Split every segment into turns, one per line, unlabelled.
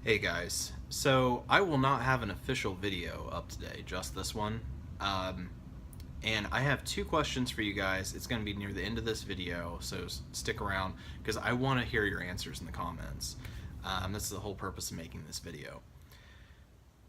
Hey guys, so I will not have an official video up today, just this one. Um, and I have two questions for you guys. It's going to be near the end of this video, so stick around because I want to hear your answers in the comments. That's the whole purpose of making this video.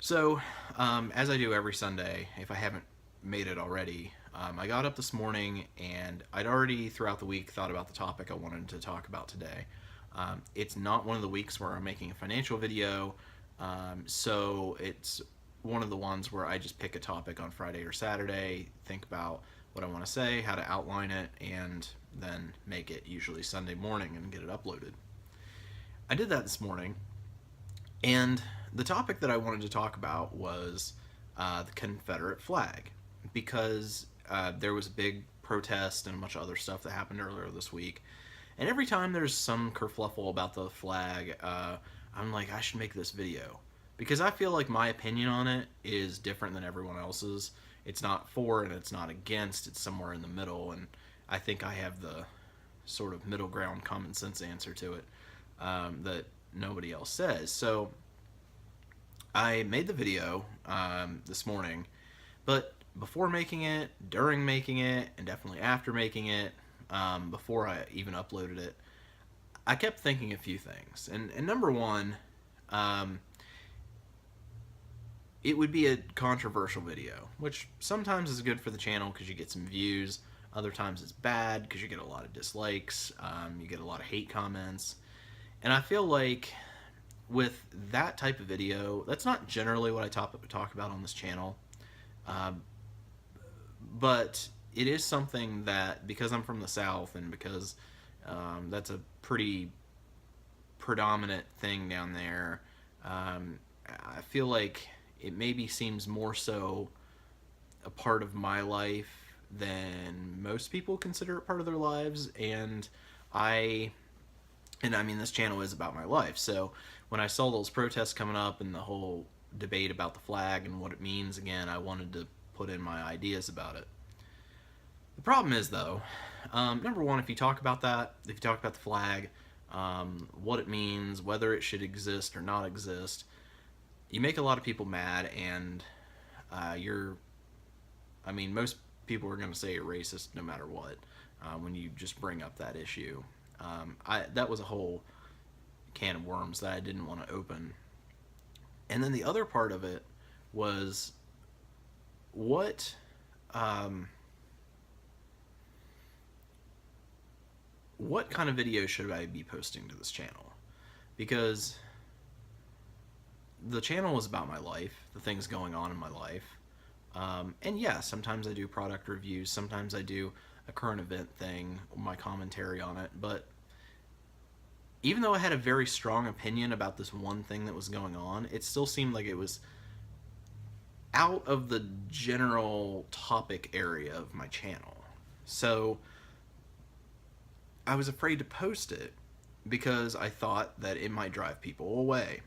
So, as I do every Sunday, if I haven't made it already, I got up this morning and I'd already throughout the week thought about the topic I wanted to talk about today. It's not one of the weeks where I'm making a financial video, so it's one of the ones where I just pick a topic on Friday or Saturday, think about what I want to say, how to outline it, and then make it usually Sunday morning and get it uploaded. I did that this morning, and the topic that I wanted to talk about was the Confederate flag because there was a big protest and a bunch of other stuff that happened earlier this week. And every time there's some kerfluffle about the flag, I'm like, I should make this video because I feel like my opinion on it is different than everyone else's. It's not for and it's not against. It's somewhere in the middle, and I think I have the sort of middle ground, common sense answer to it that nobody else says. So I made the video this morning, but before making it, during making it, and definitely after making it, before I even uploaded it, I kept thinking a few things. And number one, um, it would be a controversial video, which sometimes is good for the channel because you get some views. Other times it's bad because you get a lot of dislikes, you get a lot of hate comments. And I feel like with that type of video, that's not generally what I talk about on this channel. Um, but it is something that, because I'm from the South and because that's a pretty predominant thing down there, I feel like it maybe seems more so a part of my life than most people consider it part of their lives. I and I mean, this channel is about my life. So when I saw those protests coming up and the whole debate about the flag and what it means again, I wanted to put in my ideas about it. The problem is, though, number one, if you talk about that, if you talk about the flag, what it means, whether it should exist or not exist, you make a lot of people mad, and I mean, most people are going to say you're racist no matter what when you just bring up that issue. That was a whole can of worms that I didn't want to open. And then the other part of it was what um, what kind of video should I be posting to this channel? Because the channel is about my life, the things going on in my life. And yeah, sometimes I do product reviews, sometimes I do a current event thing, my commentary on it, but even though I had a very strong opinion about this one thing that was going on, it still seemed like it was out of the general topic area of my channel. So I was afraid to post it because I thought that it might drive people away.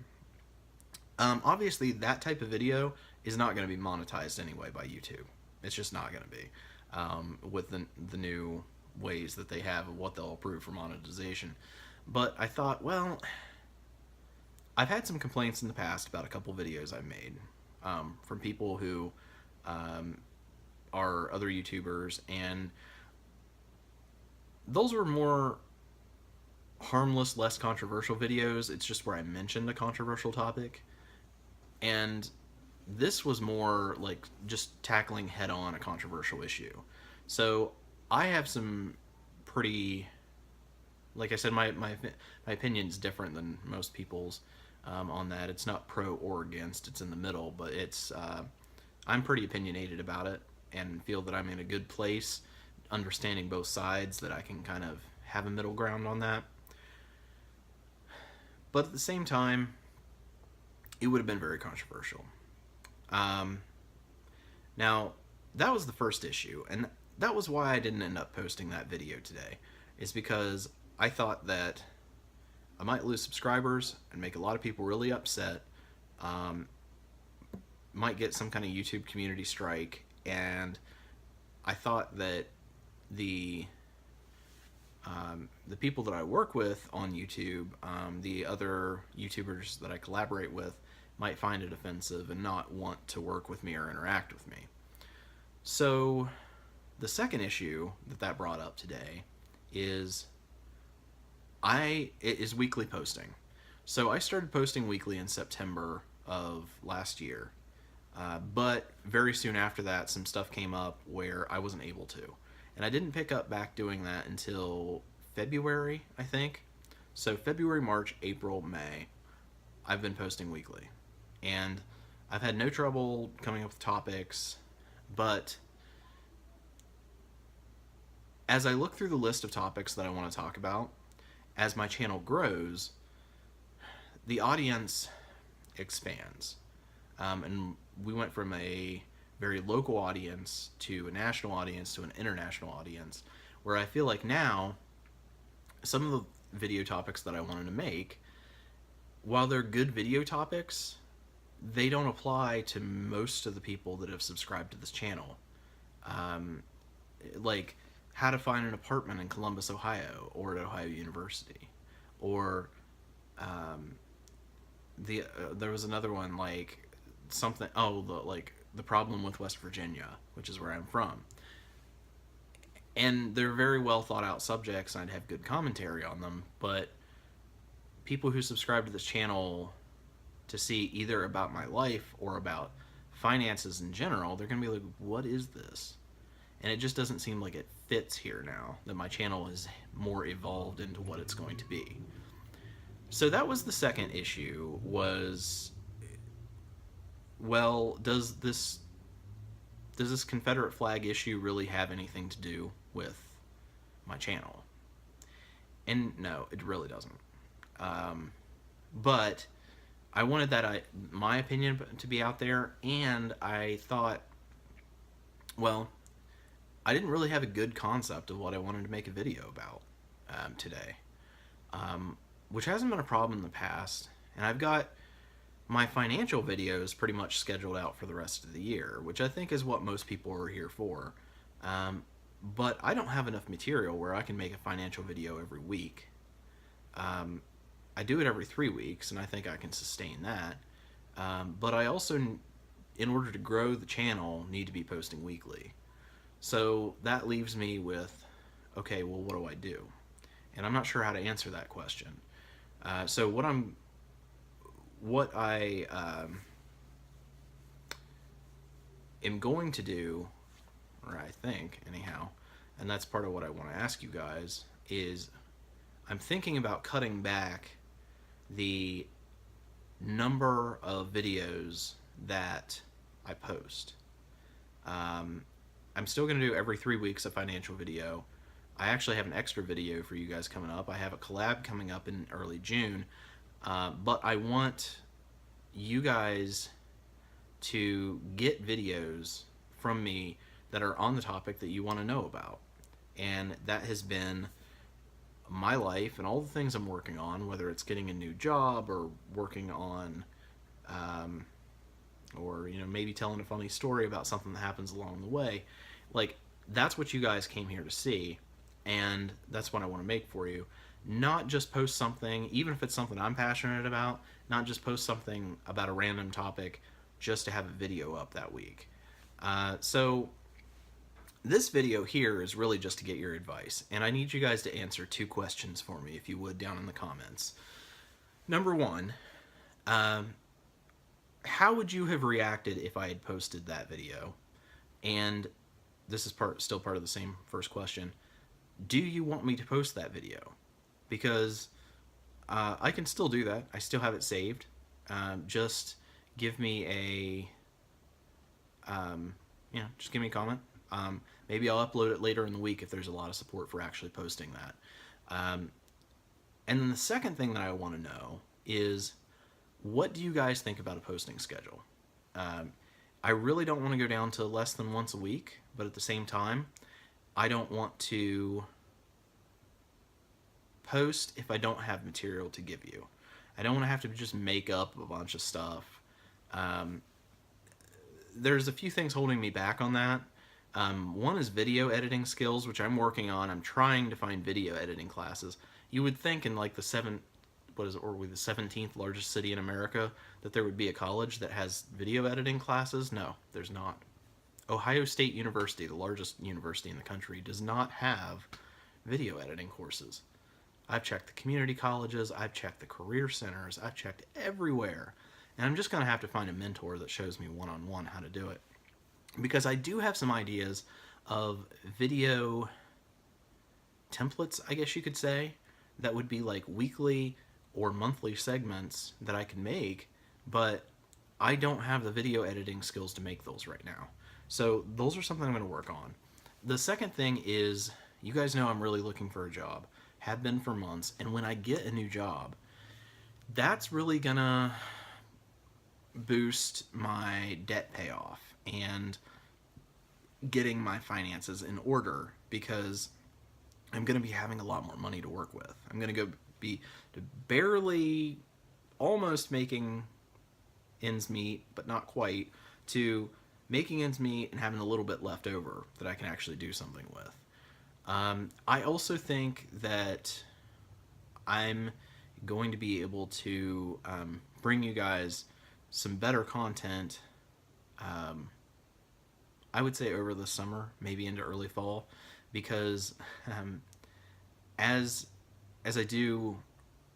Obviously, that type of video is not going to be monetized anyway by YouTube. It's just not going to be with the new ways that they have of what they'll approve for monetization. But I thought, well, I've had some complaints in the past about a couple videos I've made from people who are other YouTubers, and those were more harmless, less controversial videos. It's just where I mentioned a controversial topic. And this was more like just tackling head on a controversial issue. So I have some pretty, like I said, my opinion's different than most people's on that. It's not pro or against, it's in the middle, but I'm pretty opinionated about it and feel that I'm in a good place understanding both sides, that I can kind of have a middle ground on that. But at the same time, it would have been very controversial. Um, Now, that was the first issue, and that was why I didn't end up posting that video today, is because I thought that I might lose subscribers and make a lot of people really upset, um, might get some kind of YouTube community strike, and I thought that the The people that I work with on YouTube, the other YouTubers that I collaborate with, might find it offensive and not want to work with me or interact with me. So, the second issue that brought up today is it is weekly posting. So I started posting weekly in September of last year, but very soon after that, some stuff came up where I wasn't able to, and I didn't pick up back doing that until February, I think. So February, March, April, May, I've been posting weekly, and I've had no trouble coming up with topics, but as I look through the list of topics that I want to talk about, as my channel grows, the audience expands. And we went from a very local audience to a national audience to an international audience, where I feel like now some of the video topics that I wanted to make, while they're good video topics, they don't apply to most of the people that have subscribed to this channel. Like how to find an apartment in Columbus, Ohio, or at Ohio University, or there was another one like something. Oh, the problem with West Virginia, which is where I'm from. And they're very well thought out subjects, and I'd have good commentary on them. But people who subscribe to this channel to see either about my life or about finances in general, they're going to be like, what is this? And it just doesn't seem like it fits here now that my channel is more evolved into what it's going to be. So that was the second issue, was, well, does this Confederate flag issue really have anything to do with my channel? And no, it really doesn't. But I wanted my opinion to be out there, and I thought, well, I didn't really have a good concept of what I wanted to make a video about today, which hasn't been a problem in the past. And I've got my financial videos pretty much scheduled out for the rest of the year, which I think is what most people are here for. But I don't have enough material where I can make a financial video every week. I do it every 3 weeks, and I think I can sustain that. But I also, in order to grow the channel, need to be posting weekly. So that leaves me with, okay, well, what do I do? And I'm not sure how to answer that question. So what I am going to do, or I think anyhow, and that's part of what I want to ask you guys, is I'm thinking about cutting back the number of videos that I post. I'm still going to do every 3 weeks a financial video. I actually have an extra video for you guys coming up. I have a collab coming up in early June, but I want you guys to get videos from me that are on the topic that you want to know about. And that has been my life and all the things I'm working on, whether it's getting a new job or working on, or maybe telling a funny story about something that happens along the way. Like, that's what you guys came here to see, and that's what I want to make for you. Not just post something, even if it's something I'm passionate about, not just post something about a random topic just to have a video up that week. So this video here is really just to get your advice, and I need you guys to answer 2 questions for me, if you would, down in the comments. Number 1, how would you have reacted if I had posted that video? And this is still part of the same first question. Do you want me to post that video? Because I can still do that. I still have it saved. Just give me just give me a comment. Maybe I'll upload it later in the week if there's a lot of support for actually posting that. And then the second thing that I want to know is, what do you guys think about a posting schedule? I really don't want to go down to less than once a week, but at the same time, I don't want to post if I don't have material to give you. I don't want to have to just make up a bunch of stuff. There's a few things holding me back on that, One is video editing skills, which I'm working on. I'm trying to find video editing classes. You would think in like the 17th largest city in America that there would be a college that has video editing classes. No, there's not. Ohio State University, the largest university in the country, does not have video editing courses. I've checked the community colleges, I've checked the career centers, I've checked everywhere. And I'm just going to have to find a mentor that shows me one-on-one how to do it. Because I do have some ideas of video templates, I guess you could say, that would be like weekly or monthly segments that I can make, but I don't have the video editing skills to make those right now. So those are something I'm going to work on. The second thing is, you guys know I'm really looking for a job, have been for months, and when I get a new job, that's really going to boost my debt payoff and getting my finances in order, because I'm going to be having a lot more money to work with. I'm going to be barely almost making ends meet, but not quite, to making ends meet and having a little bit left over that I can actually do something with. I also think that I'm going to be able to bring you guys some better content, I would say over the summer, maybe into early fall, because as I do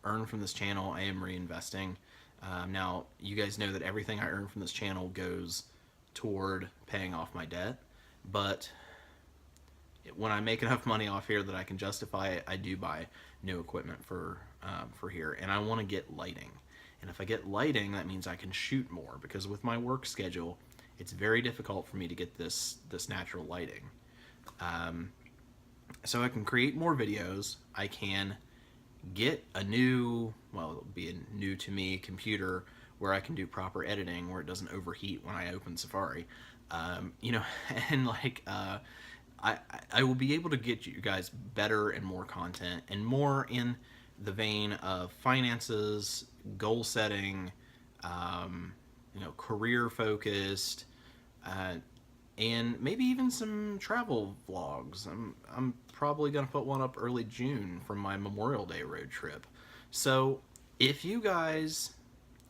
earn from this channel, I am reinvesting. Now, you guys know that everything I earn from this channel goes toward paying off my debt, but when I make enough money off here that I can justify it, I do buy new equipment for here, and I want to get lighting. And if I get lighting, that means I can shoot more, because with my work schedule, it's very difficult for me to get this natural lighting. So I can create more videos. I can get a new, well, it'll be a new to me computer where I can do proper editing, where it doesn't overheat when I open Safari. You know, and like, I will be able to get you guys better and more content, and more in the vein of finances, goal setting, you know, career focused, and maybe even some travel vlogs. I'm probably gonna put one up early June from my Memorial Day road trip. So if you guys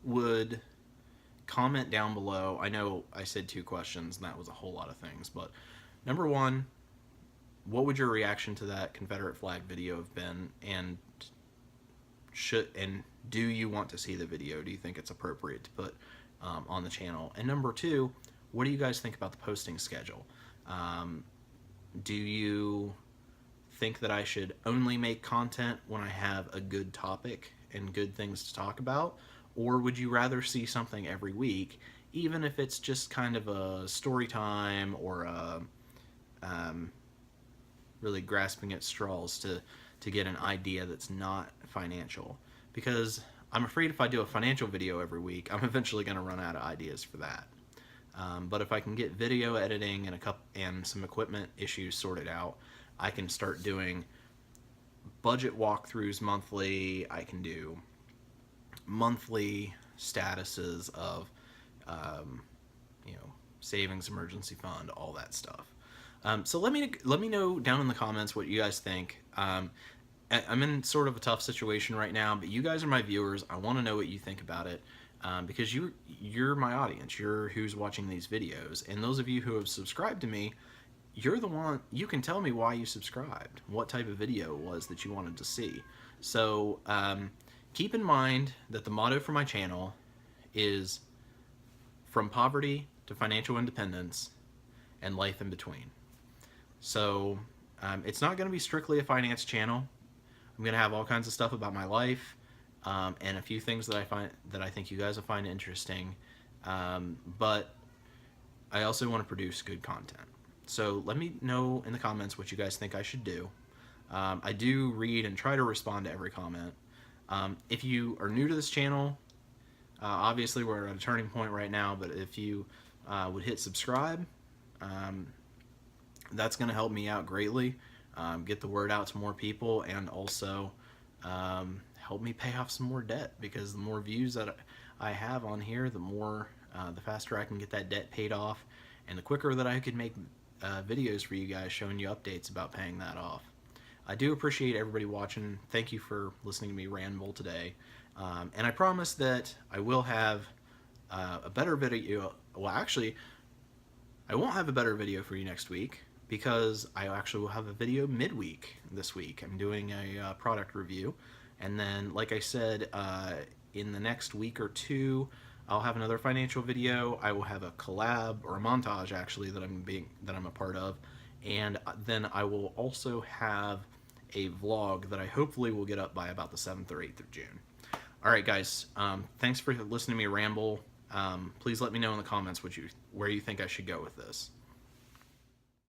would comment down below, I know I said 2 questions and that was a whole lot of things, but number 1, what would your reaction to that Confederate flag video have been, and do you want to see the video? Do you think it's appropriate to put on the channel? And number 2, what do you guys think about the posting schedule? Do you think that I should only make content when I have a good topic and good things to talk about? Or would you rather see something every week, even if it's just kind of a story time or a really grasping at straws to get an idea that's not financial? Because I'm afraid if I do a financial video every week, I'm eventually going to run out of ideas for that. But if I can get video editing and some equipment issues sorted out, I can start doing budget walkthroughs monthly. I can do monthly statuses of, you know, savings, emergency fund, all that stuff. So let me know down in the comments what you guys think. I'm in sort of a tough situation right now, but you guys are my viewers. I want to know what you think about it, because you're my audience. You're who's watching these videos, and those of you who have subscribed to me, you're the one. You can tell me why you subscribed, what type of video it was that you wanted to see. So keep in mind that the motto for my channel is from poverty to financial independence and life in between. So it's not going to be strictly a finance channel. I'm going to have all kinds of stuff about my life, and a few things that I think you guys will find interesting. But I also want to produce good content. So let me know in the comments what you guys think I should do. I do read and try to respond to every comment. If you are new to this channel, obviously we're at a turning point right now, but if you would hit subscribe, that's going to help me out greatly, get the word out to more people, and also help me pay off some more debt, because the more views that I have on here, the faster I can get that debt paid off, and the quicker that I could make videos for you guys showing you updates about paying that off. I do appreciate everybody watching. Thank you for listening to me ramble today. And I promise that I will have a better video. Well, actually, I won't have a better video for you next week because I actually will have a video midweek this week. I'm doing a product review. And then, like I said, in the next week or two, I'll have another financial video. I will have a collab or a montage actually that I'm a part of, and then I will also have a vlog that I hopefully will get up by about the 7th or 8th of June. All right, guys. Thanks for listening to me ramble. Please let me know in the comments where you think I should go with this.